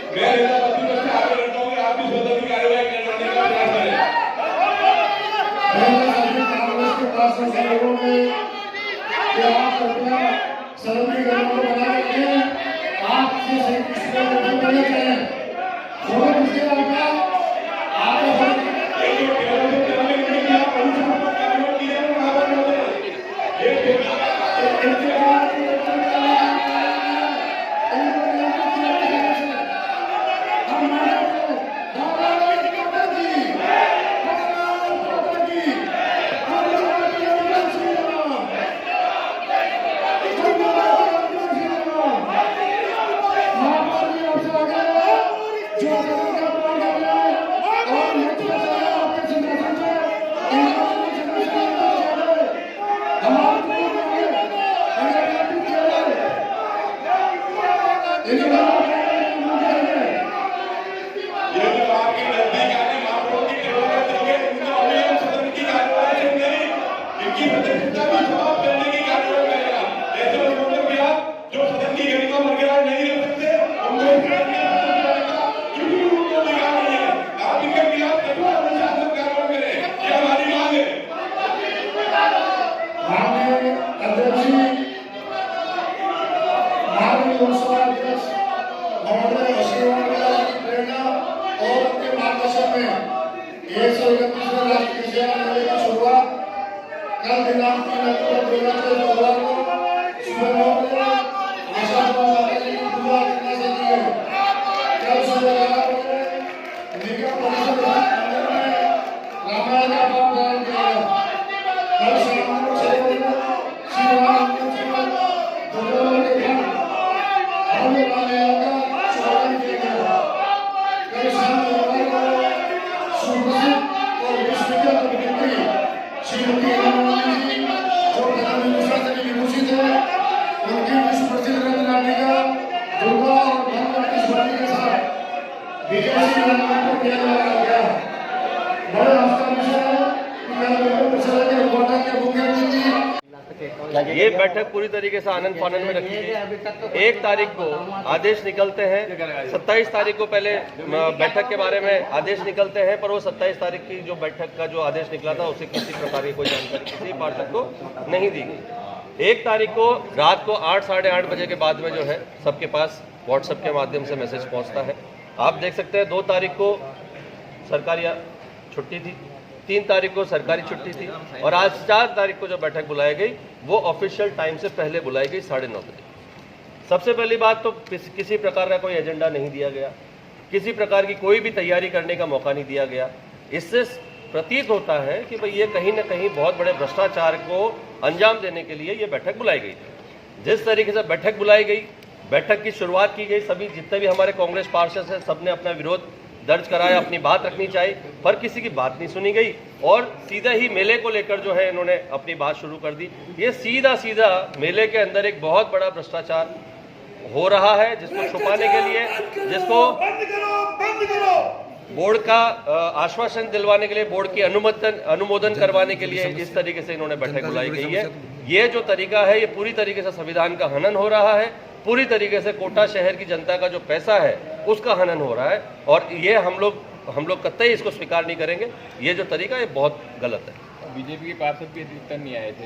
मैं नेता प्रतिपक्ष से आगे रहता हूँ कि आप भी सदन की कार्यवाही करने का प्रयास करें। मैं सभी कांग्रेस के पास लोगों में कि आप अपना सदन की गणना को बना रखें। आप किसी को नहीं करना चाहें छोड़ो किसी का आप कल दिनांक 3 अक्टूबर 2014 को सुबह 9 बजे आशा माता जी की पूजा करने से दी है। कल सुबह 11 बजे निगम परिषद अंदर में रामायण का पाठ गायन किया गया। कल शाम को 6 बजे श्री राम भगवान के घर भव्य रामायण का स्वागत किया गया। कल शाम को सुप्रसिद्ध और विश्वविद्यालय की श्रीमती उनकी विश्व प्रसिद्ध रत्नाटिका दुर्गा और भगवती स्वामी के साथ विदेशी रंगमंच पर किया गया। बड़े हफ्ता विषय ये बैठक पूरी तरीके से आनंद फानंद में रखी है। 1 तारीख को आदेश निकलते हैं, 27 तारीख को पहले बैठक के बारे में आदेश निकलते हैं, पर वो 27 तारीख की जो बैठक का जो आदेश निकला था उसे किसी प्रकार की कोई जानकारी किसी पार्षद को नहीं दी गई। 1 तारीख को रात को 8 साढ़े 8 बजे के बाद में जो है सबके पास व्हाट्सएप के माध्यम से मैसेज पहुंचता है। आप देख सकते हैं 2 तारीख को सरकारी छुट्टी थी, 3 तारीख को सरकारी छुट्टी थी और आज 4 तारीख को जो बैठक बुलाई गई वो ऑफिशियल टाइम से पहले बुलाई गई 9:30 बजे। सबसे पहली बात तो किसी प्रकार का कोई एजेंडा नहीं दिया गया, किसी प्रकार की कोई भी तैयारी करने का मौका नहीं दिया गया। इससे प्रतीत होता है कि भाई ये कहीं ना कहीं बहुत बड़े भ्रष्टाचार को अंजाम देने के लिए ये बैठक बुलाई गई थी। जिस तरीके से बैठक बुलाई गई, बैठक की शुरुआत की गई, सभी जितने भी हमारे कांग्रेस पार्षद हैं सबने अपना विरोध दर्ज कराया, अपनी बात रखनी चाहिए, पर किसी की बात नहीं सुनी गई और सीधा ही मेले को लेकर जो है इन्होंने अपनी बात शुरू कर दी। ये सीधा सीधा मेले के अंदर एक बहुत बड़ा भ्रष्टाचार हो रहा है, जिसको छुपाने के लिए, जिसको बोर्ड का आश्वासन दिलवाने के लिए, बोर्ड की अनुमोदन करवाने के लिए इस तरीके से इन्होंने बैठक बुलाई गई है। ये जो तरीका है ये पूरी तरीके से संविधान का हनन हो रहा है, पूरी तरीके से कोटा शहर की जनता का जो पैसा है उसका हनन हो रहा है और ये हम लोग कतई इसको स्वीकार नहीं करेंगे। ये जो तरीका है बहुत गलत है। बीजेपी के पार्षद भी अधिकतर नहीं आए थे।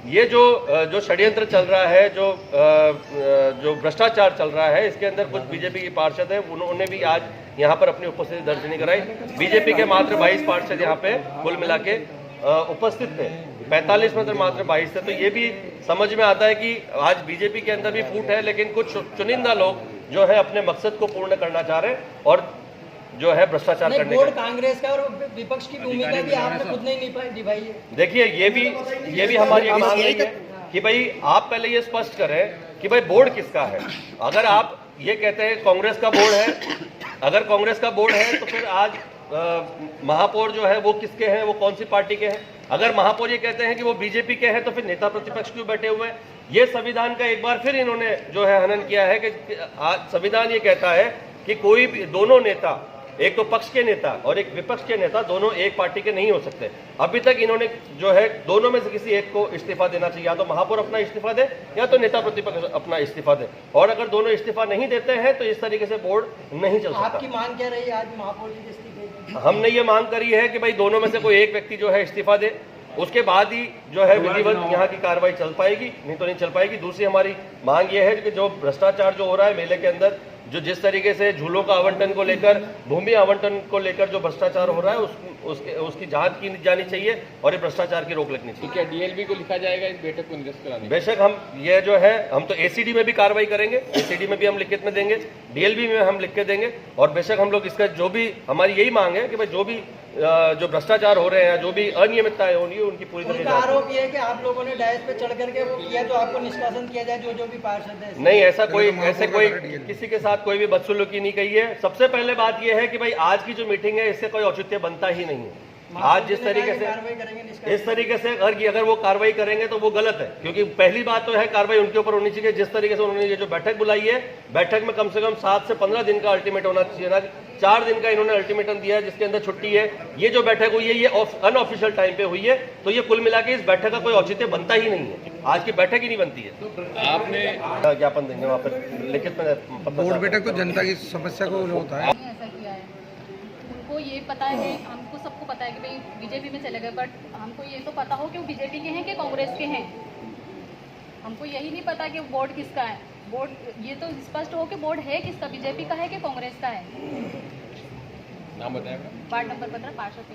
ये जो षड्यंत्र चल रहा है, जो भ्रष्टाचार चल रहा है, इसके अंदर कुछ बीजेपी के पार्षद हैं, उन्होंने भी आज यहाँ पर अपनी उपस्थिति दर्ज नहीं कराई। बीजेपी के मात्र 22 पार्षद यहाँ पे कुल मिला के उपस्थित थे, 45 में मात्र 22 थे। तो ये भी समझ में आता है कि आज बीजेपी के अंदर भी फूट है, लेकिन कुछ चुनिंदा लोग जो है अपने मकसद को पूर्ण करना चाह रहे हैं और जो है भ्रष्टाचार करने बोर्ड कांग्रेस का और विपक्ष की भूमिका भी आपने खुद नहीं निभाई है। देखिए ये भी हमारी एक मांग रही है कि भाई आप पहले ये स्पष्ट करें कि भाई बोर्ड किसका है। अगर आप ये कहते हैं कांग्रेस का बोर्ड है, अगर कांग्रेस का बोर्ड है तो फिर आज महापौर जो है वो किसके हैं, वो कौन सी पार्टी के हैं। अगर महापौर ये कहते हैं कि वो बीजेपी के हैं तो फिर नेता प्रतिपक्ष क्यों बैठे हुए हैं। ये संविधान का एक बार फिर इन्होंने जो है हनन किया है कि आज संविधान ये कहता है कि कोई भी दोनों नेता एक तो पक्ष के नेता और एक विपक्ष के नेता दोनों एक पार्टी के नहीं हो सकते। अभी तक इन्होंने जो है दोनों में से किसी एक को इस्तीफा देना चाहिए, या तो महापौर अपना इस्तीफा दे या तो नेता प्रतिपक्ष अपना इस्तीफा दे, और अगर दोनों इस्तीफा नहीं देते हैं तो इस तरीके से बोर्ड नहीं चल सकता। आपकी मांग क्या रही आज महापौर जी के इस्तीफे की? हमने ये मांग करी है कि भाई दोनों में से कोई एक व्यक्ति जो है इस्तीफा दे, उसके बाद ही जो है विधिवत यहाँ की कार्रवाई चल पाएगी, नहीं तो नहीं चल पाएगी। दूसरी हमारी मांग ये है कि जो भ्रष्टाचार जो हो रहा है मेले के अंदर, जो जिस तरीके से झूलों का आवंटन को लेकर, भूमि आवंटन को लेकर जो भ्रष्टाचार हो रहा है उसकी जांच की जानी चाहिए और ये भ्रष्टाचार की रोक लगनी चाहिए। क्या डीएलबी को लिखा जाएगा इस बैठक को निरस्त कराने? बेशक हम ये जो है हम तो एसीडी में भी कार्रवाई करेंगे, एसीडी में भी हम लिखित में देंगे, डीएलबी में हम लिख के देंगे, और बेशक हम लोग इसका जो भी हमारी यही मांग है कि भाई जो भी जो भ्रष्टाचार हो रहे हैं, जो भी अनियमितताएं हो रही है उनकी पूरी तरह उनका आरोप ये है कि आप लोगों ने डायस पे चढ़ करके वो किया, तो आपको निष्कासन किया जाए जो भी पार्षद है। नहीं, ऐसा कोई किसी के साथ कोई भी बदसलूकी नहीं कही है। सबसे पहले बात यह है कि भाई आज की जो मीटिंग है इससे कोई औचित्य बनता ही नहीं है। आज जिस तरीके से इस तरीके से अगर वो कार्रवाई करेंगे तो वो गलत है, क्योंकि पहली बात तो है कार्रवाई उनके ऊपर होनी चाहिए। जिस तरीके से उन्होंने ये जो बैठक बुलाई है, बैठक में कम से कम 7 से 15 दिन का अल्टीमेट होना चाहिए ना, 4 दिन का इन्होंने अल्टीमेटम दिया है जिसके अंदर छुट्टी है। ये जो बैठक हुई है ये अनऑफिशियल टाइम पे हुई है, तो ये कुल मिला के इस बैठक का कोई औचित्य बनता ही नहीं है। आज की बैठक ही नहीं बनती है। आपने ज्ञापन देंगे वहाँ पर लिखित में। बोर्ड बैठक तो जनता की समस्या को होता है। ऐसा किया है, उनको ये पता है, हमको सबको पता है कि भाई बीजेपी में चले गए, बट हमको ये तो पता हो कि वो बीजेपी के हैं कि कांग्रेस के हैं। हमको यही नहीं पता कि बोर्ड किसका है। बोर्ड ये तो स्पष्ट हो कि बोर्ड है किसका, बीजेपी का है कि कांग्रेस का है। नाम बताएगा? वार्ड नंबर 15 पार्षद।